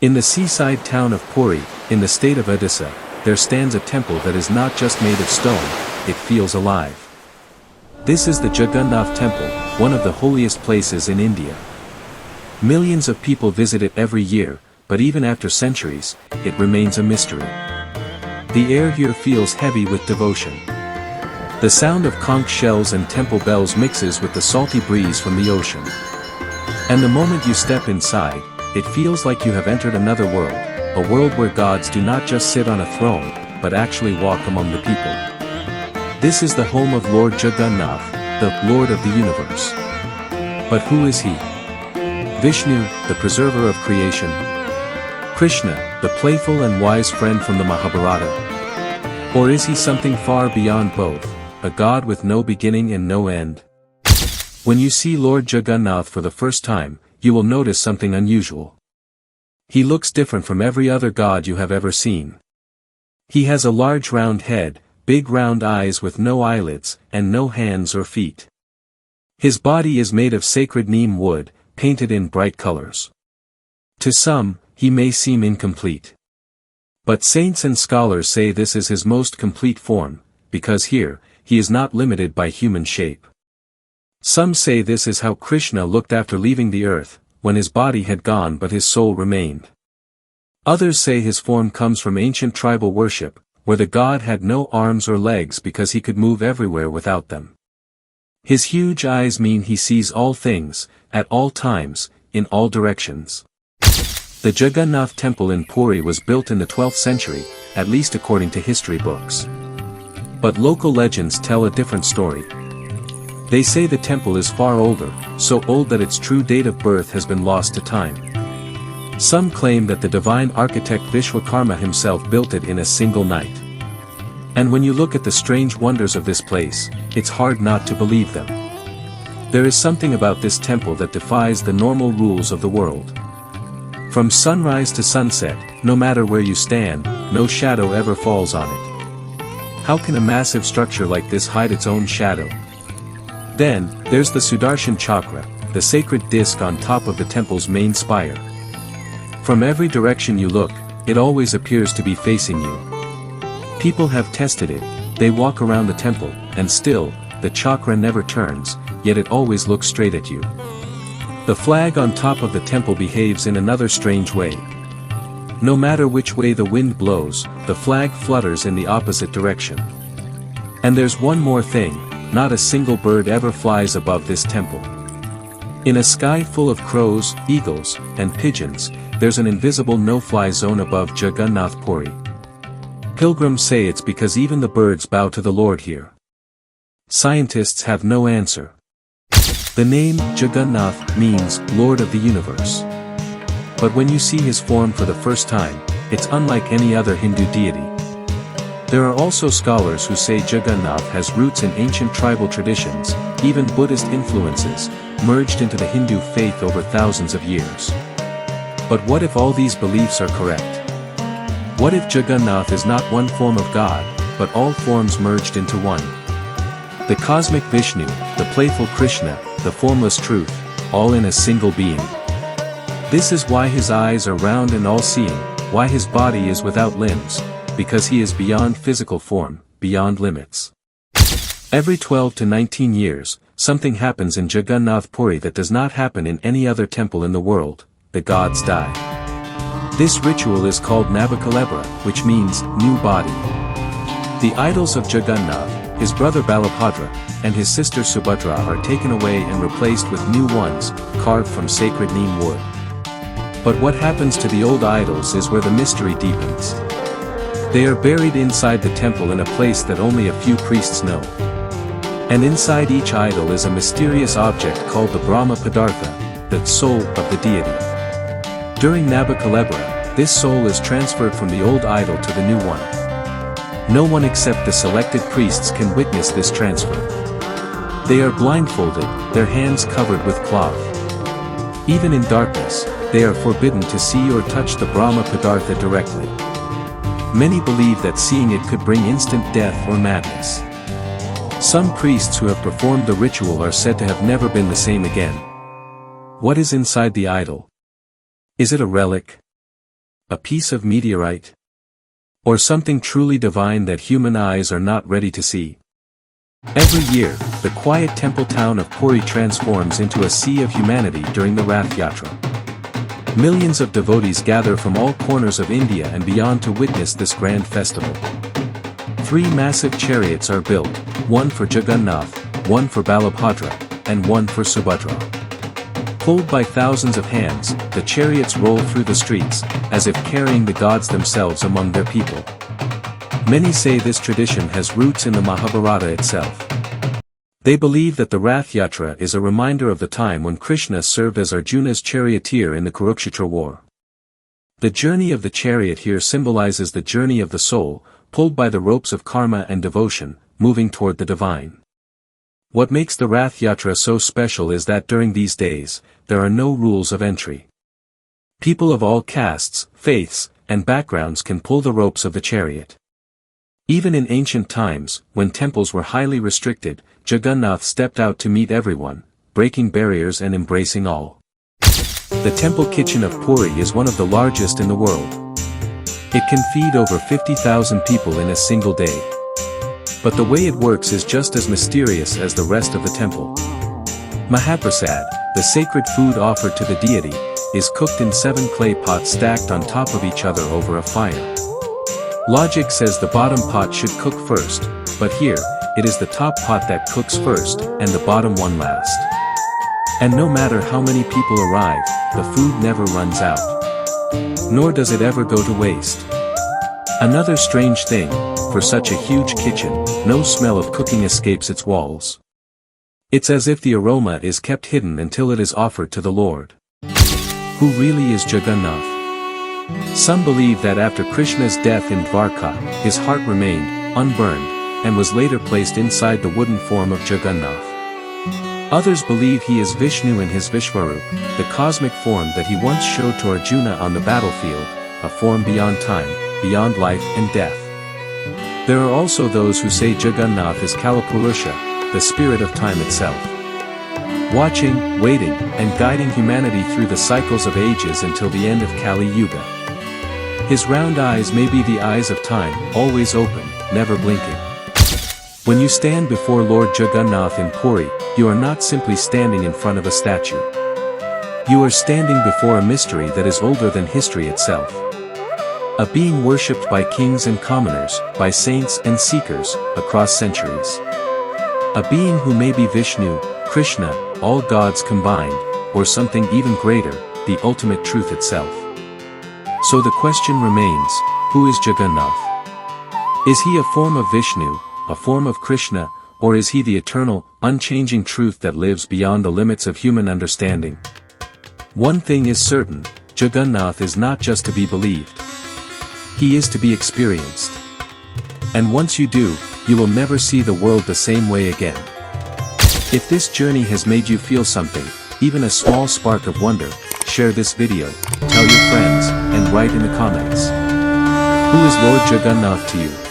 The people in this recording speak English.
In the seaside town of Puri, in the state of Odisha, there stands a temple that is not just made of stone, it feels alive. This is the Jagannath Temple, one of the holiest places in India. Millions of people visit it every year, but even after centuries, it remains a mystery. The air here feels heavy with devotion. The sound of conch shells and temple bells mixes with the salty breeze from the ocean. And the moment you step inside, it feels like you have entered another world, a world where gods do not just sit on a throne, but actually walk among the people. This is the home of Lord Jagannath, the Lord of the universe. But who is he? Vishnu, the preserver of creation? Krishna, the playful and wise friend from the Mahabharata? Or is he something far beyond both, a god with no beginning and no end? When you see Lord Jagannath for the first time, you will notice something unusual. He looks different from every other god you have ever seen. He has a large round head, big round eyes with no eyelids, and no hands or feet. His body is made of sacred neem wood, painted in bright colors. To some, he may seem incomplete. But saints and scholars say this is his most complete form, because here, he is not limited by human shape. Some say this is how Krishna looked after leaving the earth, when his body had gone but his soul remained. Others say his form comes from ancient tribal worship, where the god had no arms or legs because he could move everywhere without them. His huge eyes mean he sees all things, at all times, in all directions. The Jagannath Temple in Puri was built in the 12th century, at least according to history books. But local legends tell a different story. They say the temple is far older, so old that its true date of birth has been lost to time. Some claim that the divine architect Vishwakarma himself built it in a single night. And when you look at the strange wonders of this place, it's hard not to believe them. There is something about this temple that defies the normal rules of the world. From sunrise to sunset, no matter where you stand, no shadow ever falls on it. How can a massive structure like this hide its own shadow? Then, there's the Sudarshan Chakra, the sacred disc on top of the temple's main spire. From every direction you look, it always appears to be facing you. People have tested it, they walk around the temple, and still, the chakra never turns, yet it always looks straight at you. The flag on top of the temple behaves in another strange way. No matter which way the wind blows, the flag flutters in the opposite direction. And there's one more thing. Not a single bird ever flies above this temple. In a sky full of crows, eagles, and pigeons, there's an invisible no-fly zone above Jagannath Puri. Pilgrims say it's because even the birds bow to the Lord here. Scientists have no answer. The name Jagannath means Lord of the Universe. But when you see his form for the first time, it's unlike any other Hindu deity. There are also scholars who say Jagannath has roots in ancient tribal traditions, even Buddhist influences, merged into the Hindu faith over thousands of years. But what if all these beliefs are correct? What if Jagannath is not one form of God, but all forms merged into one? The cosmic Vishnu, the playful Krishna, the formless truth, all in a single being. This is why his eyes are round and all-seeing, why his body is without limbs, because he is beyond physical form, beyond limits. Every 12 to 19 years, something happens in Jagannath Puri that does not happen in any other temple in the world: the gods die. This ritual is called Navakalebra, which means new body. The idols of Jagannath, his brother Balabhadra, and his sister Subhadra are taken away and replaced with new ones, carved from sacred neem wood. But what happens to the old idols is where the mystery deepens. They are buried inside the temple in a place that only a few priests know. And inside each idol is a mysterious object called the Brahma Padartha, the soul of the deity. During Navakalebra, this soul is transferred from the old idol to the new one. No one except the selected priests can witness this transfer. They are blindfolded, their hands covered with cloth. Even in darkness, they are forbidden to see or touch the Brahma Padartha directly. Many believe that seeing it could bring instant death or madness. Some priests who have performed the ritual are said to have never been the same again. What is inside the idol? Is it a relic? a piece of meteorite? Or something truly divine that human eyes are not ready to see? Every year, the quiet temple town of Puri transforms into a sea of humanity during the Rath Yatra. Millions of devotees gather from all corners of India and beyond to witness this grand festival. 3 massive chariots are built, one for Jagannath, one for Balabhadra, and one for Subhadra. Pulled by thousands of hands, the chariots roll through the streets, as if carrying the gods themselves among their people. Many say this tradition has roots in the Mahabharata itself. They believe that the Rath Yatra is a reminder of the time when Krishna served as Arjuna's charioteer in the Kurukshetra war. The journey of the chariot here symbolizes the journey of the soul, pulled by the ropes of karma and devotion, moving toward the divine. What makes the Rath Yatra so special is that during these days, there are no rules of entry. People of all castes, faiths, and backgrounds can pull the ropes of the chariot. Even in ancient times, when temples were highly restricted, Jagannath stepped out to meet everyone, breaking barriers and embracing all. The temple kitchen of Puri is one of the largest in the world. It can feed over 50,000 people in a single day. But the way it works is just as mysterious as the rest of the temple. Mahaprasad, the sacred food offered to the deity, is cooked in 7 clay pots stacked on top of each other over a fire. Logic says the bottom pot should cook first, but here, it is the top pot that cooks first, and the bottom one last. And no matter how many people arrive, the food never runs out. Nor does it ever go to waste. Another strange thing, for such a huge kitchen, no smell of cooking escapes its walls. It's as if the aroma is kept hidden until it is offered to the Lord. Who really is Jagannath? Some believe that after Krishna's death in Dwarka, his heart remained unburned, and was later placed inside the wooden form of Jagannath. Others believe he is Vishnu in his Vishvarup, the cosmic form that he once showed to Arjuna on the battlefield, a form beyond time, beyond life and death. There are also those who say Jagannath is Kalapurusha, the spirit of time itself. Watching, waiting, and guiding humanity through the cycles of ages until the end of Kali Yuga. His round eyes may be the eyes of time, always open, never blinking. When you stand before Lord Jagannath in Puri, you are not simply standing in front of a statue. You are standing before a mystery that is older than history itself. A being worshipped by kings and commoners, by saints and seekers, across centuries. A being who may be Vishnu, Krishna, all gods combined, or something even greater, the ultimate truth itself. So the question remains, who is Jagannath? Is he a form of Vishnu, a form of Krishna, or is he the eternal, unchanging truth that lives beyond the limits of human understanding? One thing is certain, Jagannath is not just to be believed. He is to be experienced. And once you do, you will never see the world the same way again. If this journey has made you feel something, even a small spark of wonder, share this video, tell your friends, and write in the comments. Who is Lord Jagannath to you?